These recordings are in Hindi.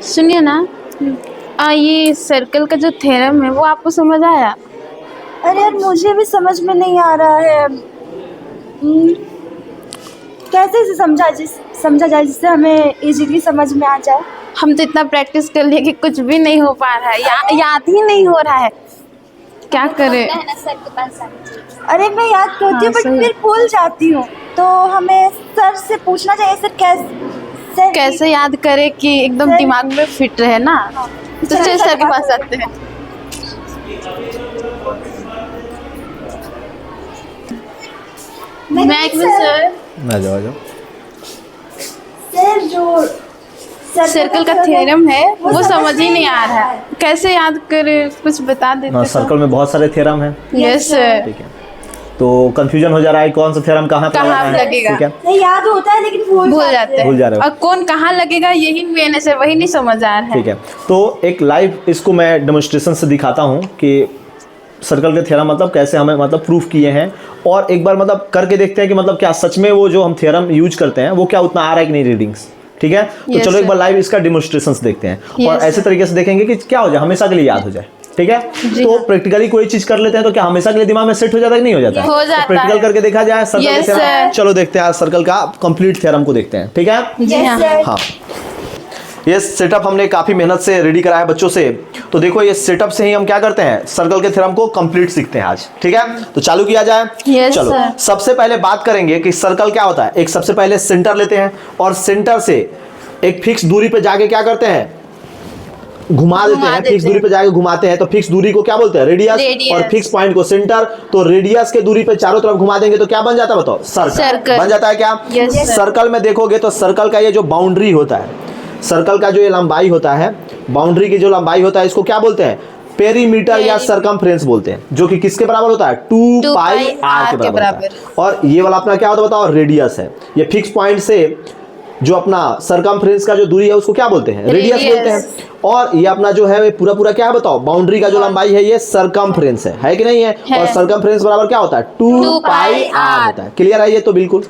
सुनिए ना, ये सर्कल का जो थ्योरम है वो आपको समझ आया? अरे यार मुझे भी समझ में नहीं आ रहा है। कैसे इसे समझा जाए जिससे हमें इजीली समझ में आ जाए। हम तो इतना प्रैक्टिस कर लिए कि कुछ भी नहीं हो पा रहा है, याद ही नहीं हो रहा है। क्या करें? अरे मैं याद करती हाँ, हूँ बट सही। फिर भूल जाती हूँ, तो हमें सर से पूछना चाहिए। सर कैसे याद करें कि एकदम सर, दिमाग में फिट रहे ना। तो चल सर के पास आते हैं। मैं सर, आ जाओ आ जाओ। सर जो सर्कल का थ्योरम है वो समझ ही नहीं आ रहा है। कैसे याद करें, कुछ बता देते सर्कल में बहुत सारे थ्योरम हैं। Yes sir. ठीक है, तो कंफ्यूजन हो जा रहा है कौन सा थ्योरम कहाँ पे लगाना है। लगेगा। ठीक है, नहीं याद होता है लेकिन भूल जाते हैं। भूल जा रहे हो। और कौन कहाँ लगेगा यही मेन है सर, वही नहीं समझ आ रहा है। ठीक है, तो एक लाइव इसको मैं डेमोन्स्ट्रेशन से दिखाता हूँ कि सर्कल के थ्योरम मतलब कैसे हमें मतलब प्रूफ किए हैं, और एक बार मतलब करके देखते हैं कि मतलब क्या सच में वो जो हम थ्योरम यूज करते हैं वो क्या उतना आ रहा है कि नहीं रीडिंग्स। ठीक है, तो चलो एक बार लाइव इसका डेमोन्स्ट्रेशन देखते हैं और ऐसे तरीके से देखेंगे कि क्या हो जाए, हमेशा के लिए याद हो जाए। ठीक है, तो प्रैक्टिकली कोई चीज कर लेते हैं तो क्या हमेशा के लिए दिमाग में सेट हो जाता है कि नहीं हो जाता है? हो जाता तो प्रैक्टिकल करके देखा जाए सर्कल के थ्योरम। चलो देखते हैं आज सर्कल का कंप्लीट थ्योरम को देखते हैं। ठीक है, हाँ, ये सेटअप हमने काफी मेहनत से रेडी कराया बच्चों से। तो देखो ये सेटअप से ही हम क्या करते हैं, सर्कल के थ्योरम को कंप्लीट सीखते हैं आज। ठीक है, तो चालू किया जाए। चलो सबसे पहले बात करेंगे कि सर्कल क्या होता है। एक सबसे पहले सेंटर लेते हैं और सेंटर से एक फिक्स दूरी पे जाके क्या करते हैं, घुमा देते हैं। फिक्स दूरी पे जाके घुमाते हैं तो फिक्स दूरी को क्या बोलते हैं, रेडियस। और फिक्स पॉइंट को सेंटर। तो रेडियस के दूरी पे चारों तरफ घुमा देंगे तो क्या बन जाता है, बताओ? सर्कल बन जाता है क्या? सर्कल में देखोगे तो सर्कल का ये जो बाउंड्री होता है, सर्कल का जो ये लंबाई होता है, बाउंड्री की जो लंबाई होता है, इसको क्या बोलते हैं, पेरीमीटर या सरकमफ्रेंस बोलते हैं, जो कि किसके बराबर होता है, 2 पाई आर के बराबर होता है। और ये वाला अपना क्या होता है बताओ, रेडियस है। ये फिक्स पॉइंट से जो अपना सरकमफ्रेंस का जो दूरी है उसको क्या बोलते हैं, रेडियस बोलते हैं। और ये अपना जो है पूरा पूरा क्या है बताओ, बाउंड्री का जो लंबाई है ये सरकमफ्रेंस है कि नहीं है? और सरकमफ्रेंस बराबर क्या होता है, 2 पाई आर होता है। क्लियर है ये तो? बिल्कुल।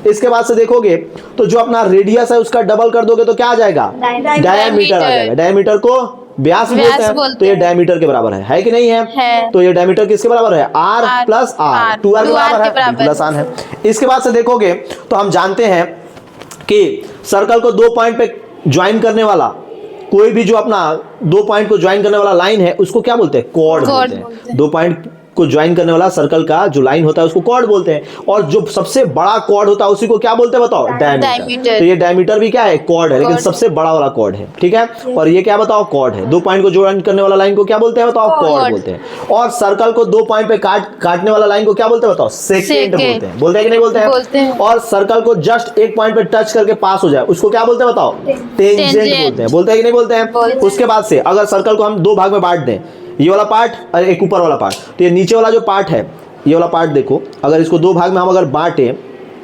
इसके बाद से देखोगे तो जो अपना रेडियस है उसका डबल कर दोगे तो क्या आ जाएगा, डायमीटर आ जाएगा। डायमीटर को व्यास बोलते हैं, तो ये डायमीटर के बराबर है कि नहीं है? तो ये डायमीटर किसके बराबर है, आर प्लस आर, 2r के बराबर है, बिल्कुल आसान है। इसके बाद से देखोगे तो हम जानते हैं कि सर्कल को 2 पॉइंट पे ज्वाइन करने वाला, कोई भी जो अपना 2 पॉइंट को ज्वाइन करने वाला लाइन है उसको क्या बोलते हैं, कॉर्ड बोलते हैं। 2 पॉइंट को ज्वाइन करने वाला सर्कल का जो लाइन होता है उसको कॉर्ड बोलते हैं। और जो सबसे बड़ा कॉर्ड होता है उसी को क्या बोलते हैं बताओ, डायमीटर। तो ये डायमीटर भी क्या है, कॉर्ड है, लेकिन सबसे बड़ा वाला कॉर्ड है। ठीक है, और ये क्या बताओ, कॉर्ड है। 2 पॉइंट को ज्वाइन करने वाला लाइन को क्या बोलते हैं बताओ, कॉर्ड बोलते हैं। और सर्कल को 2 पॉइंट पे काटने वाला लाइन को क्या बोलते हैं बताओ, सेकेंड बोलते हैं। बोलते हैं कि नहीं बोलते हैं? और सर्कल को जस्ट एक पॉइंट पे टच करके पास हो जाए उसको क्या बोलते हैं बताओ, टेंजेंट बोलते हैं। बोलते हैं कि नहीं बोलते हैं? उसके बाद से अगर सर्कल को हम 2 भाग में बांट दें, ये वाला पार्ट और एक ऊपर वाला पार्ट, तो ये नीचे वाला जो पार्ट है, ये वाला पार्ट देखो, अगर इसको 2 भाग में हम अगर बांटे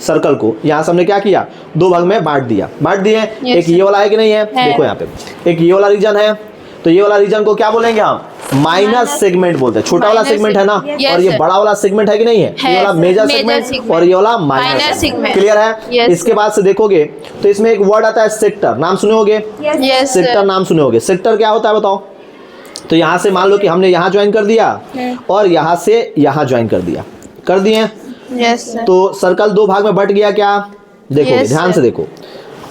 सर्कल को, यहाँ से हमने क्या किया, 2 भाग में बांट दिए। एक ये वाला है कि नहीं है? देखो यहाँ पे एक ये वाला रीजन है, तो ये वाला रीजन को क्या बोलेंगे हम, माइनस सेगमेंट बोलते हैं। छोटा वाला सेगमेंट है ना, और ये बड़ा वाला सेगमेंट है कि नहीं है? ये वाला मेजर सेगमेंट और ये वाला माइनर सेगमेंट। क्लियर है? इसके बाद से देखोगे तो इसमें एक वर्ड आता है सेक्टर, नाम सुने होगे? सेक्टर नाम सुने होगे। सेक्टर क्या होता है बताओ? तो यहाँ से मान लो कि हमने यहाँ ज्वाइन कर दिया और यहाँ से यहाँ ज्वाइन कर दिए। तो सर्कल 2 भाग में बट गया क्या, देखोगे ध्यान से देखो।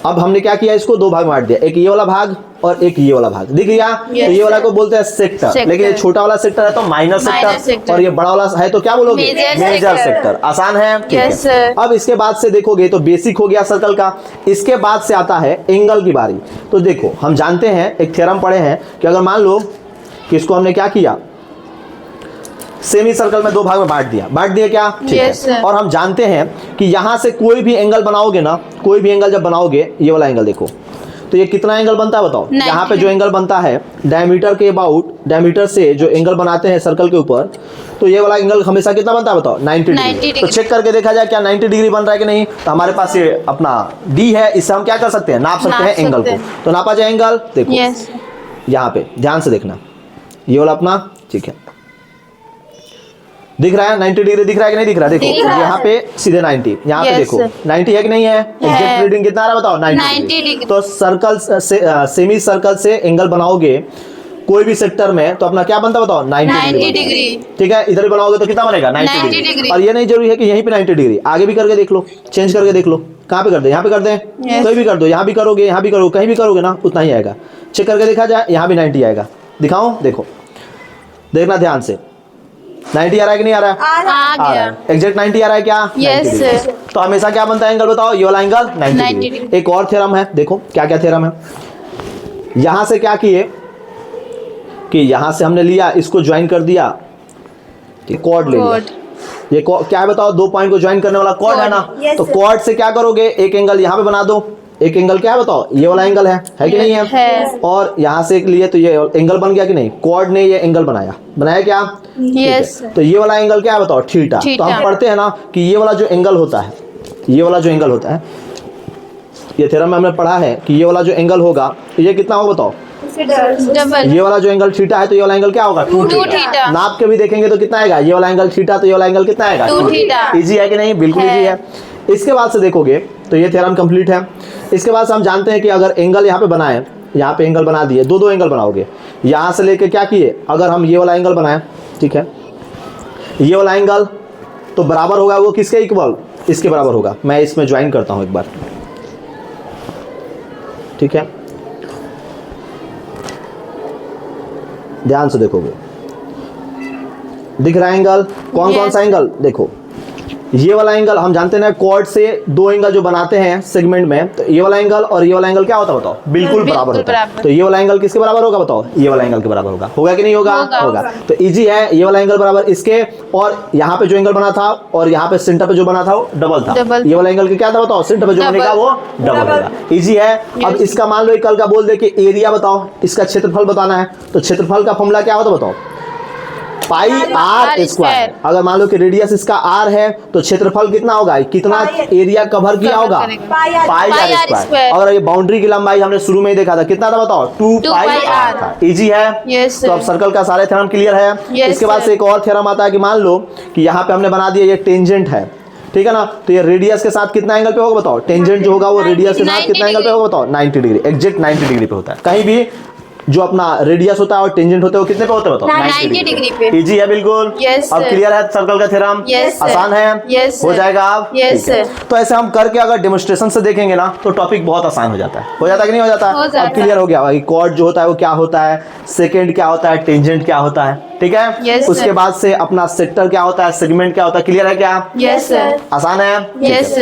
अब हमने क्या किया, इसको 2 भाग में बांट दिया, एक ये वाला भाग और एक ये वाला भाग, दिख गया? तो ये वाला को बोलते हैं सेक्टर, लेकिन ये छोटा वाला सेक्टर है तो माइनर सेक्टर, और ये बड़ा वाला है तो क्या बोलोगे, मेजर सेक्टर। आसान है? ठीक है। अब इसके बाद से देखोगे तो बेसिक हो गया सर्कल का। इसके बाद से आता है एंगल की बारी। तो देखो हम जानते हैं, एक थ्योरम पढ़े हैं कि अगर मान लो कि इसको हमने क्या किया, सेमी सर्कल में 2 भाग में बांट दिया क्या? ठीक है। और हम जानते हैं कि यहाँ से कोई भी एंगल बनाओगे ना, कोई भी एंगल जब बनाओगे, ये वाला एंगल देखो, तो ये कितना एंगल बनता है बताओ? यहाँ पे जो एंगल बनता है डायमीटर के अबाउट, डायमीटर से जो एंगल बनाते हैं सर्कल के ऊपर, तो ये वाला एंगल हमेशा कितना बनता है बताओ? 90 डिग्री। तो चेक करके देखा जाए क्या 90 डिग्री बन रहा है कि नहीं। तो हमारे पास ये अपना डी है, इससे हम क्या कर सकते हैं, नाप सकते हैं एंगल को। तो नापा जाए एंगल, देखो यहाँ पे ध्यान से देखना, ये वाला अपना, ठीक है, दिख रहा है 90 डिग्री दिख रहा है कि नहीं दिख रहा है? देखो यहाँ पे सीधे 90, यहाँ पे Yes. देखो 90 है कि नहीं है? एग्जैक्ट रीडिंग कितना आ रहा है बताओ? 90 डिग्री। तो सर्कल से सेमी सर्कल से एंगल बनाओगे कोई भी सेक्टर में तो अपना क्या बनता है बताओ? 90 डिग्री। ठीक है, इधर भी बनाओगे तो कितना बनेगा? 90 डिग्री। और ये नहीं जरूरी है कि यहीं पे 90 डिग्री, आगे भी करके देख लो, चेंज करके देख लो। कहाँ पे कर दे? यहाँ पे कर दें? कोई भी कर दो, यहाँ भी करोगे, यहाँ भी करोगे, कहीं भी करोगे ना उतना ही आएगा। चेक करके देखा जाए, यहाँ भी 90 आएगा। दिखाऊं? देखो, देखना ध्यान से, 90 आ रहा है कि नहीं आ रहा है? आ गया। एग्जैक्ट 90 आ रहा है क्या? Yes, 90 degree. sir. तो हमेशा क्या बनता है एंगल बताओ? ये वाला एंगल 90 डिग्री। एक और थ्योरम है, देखो क्या क्या थ्योरम है। यहां से क्या किए कि यहां से हमने लिया, इसको ज्वाइन कर दिया, कॉर्ड ले लिया। ये क्या है बताओ? दो पॉइंट को ज्वाइन करने वाला कॉर्ड है ना? Yes, तो sir. कॉर्ड से क्या करोगे? एक एंगल यहाँ पे बना दो, एक एंगल क्या है बताओ? ये वाला एंगल है कि नहीं है? है। और यहाँ से एक लिए तो ये एंगल बन गया कि नहीं? कॉर्ड ने ये एंगल बनाया क्या? यस। तो ये वाला एंगल क्या है बताओ? थीटा। तो हम पढ़ते हैं ना कि ये वाला जो एंगल होता है, ये वाला जो एंगल होता है, ये थ्योरम में हमने पढ़ा है कि ये वाला जो एंगल होगा ये कितना होगा बताओ? डबल। ये वाला जो एंगल थीटा है तो ये वाला एंगल क्या होगा? 2 थीटा। नाप के भी देखेंगे तो कितना आएगा? ये वाला एंगल थीटा तो ये वाला एंगल कितना आएगा? 2 थीटा। इजी है कि नहीं? बिल्कुल इजी है। इसके बाद से देखोगे तो ये थ्योरम कंप्लीट है। इसके बाद से हम जानते हैं कि अगर एंगल यहाँ पे बनाए, यहाँ पे एंगल बना दिए, दो एंगल बनाओगे, यहाँ से लेके क्या किए, अगर हम ये वाला एंगल बनाए, ठीक है, ये वाला एंगल तो बराबर होगा वो किसके इक्वल? इसके बराबर होगा। मैं इसमें ज्वाइन करता हूँ एक बार, ठीक है, ध्यान से देखोगे, दिख रहा है एंगल? कौन सा एंगल? देखो ये वाला एंगल हम जानते हैं ना, कॉर्ड से दो एंगल जो बनाते हैं सेगमेंट में, तो ये वाला एंगल और ये वाला एंगल क्या होता है बताओ? बिल्कुल बराबर होता है। तो ये वाला एंगल किसके बराबर होगा बताओ? ये वाला एंगल के बराबर होगा। होगा कि नहीं होगा? होगा। तो इजी है, ये वाला एंगल बराबर इसके, और यहाँ पे जो एंगल बना था और यहाँ पे सेंटर पे जो बना था वो डबल था। ये वाला एंगल क्या था बताओ? सेंटर पे जो बनेगा वो डबल होगा। इजी है। अब इसका मान लो कल का बोल दे कि एरिया बताओ, इसका क्षेत्रफल बताना है, तो क्षेत्रफल का फॉर्मूला क्या होता बताओ? पाई आर स्क्वायर। अगर मान लो कि रेडियस इसका आर है तो क्षेत्रफल कितना होगा? कितना एरिया कवर किया होगा? पाई आर स्क्वायर। अगर ये बाउंड्री की लंबाई हमने शुरू में ही देखा था, कितना था बताओ? 2 पाई आर था। इजी है। तो अब सर्कल का सारे थ्योरम क्लियर है। इसके बाद से एक और थ्योरम आता है कि मान लो कि यहाँ पे हमने बना दिया ये टेंजेंट है, ठीक है ना, तो ये रेडियस के साथ कितना एंगल पे होगा बताओ? टेंजेंट जो होगा वो रेडियस के साथ कितना एंगल पे होगा बताओ? 90 डिग्री। एग्जैक्ट 90 डिग्री पे होता है। कहीं भी जो अपना रेडियस होता है और टेंजेंट होता है वो कितने पे होते हैं बताओ? 90 डिग्री पे। इजी है बिल्कुल। अब क्लियर है सर्कल का थ्योरम? आसान है? हो जाएगा आप? तो ऐसे हम करके अगर डेमोन्स्ट्रेशन से देखेंगे ना तो टॉपिक बहुत आसान हो जाता है। हो जाता है कि नहीं हो जाता? अब क्लियर हो गया कॉर्ड जो होता है वो क्या होता है, सेकेंड क्या होता है, टेंजेंट क्या होता है, ठीक है। उसके बाद से अपना सेक्टर क्या होता है, सेगमेंट क्या होता है, क्लियर है क्या? Yes sir. आसान है? यस।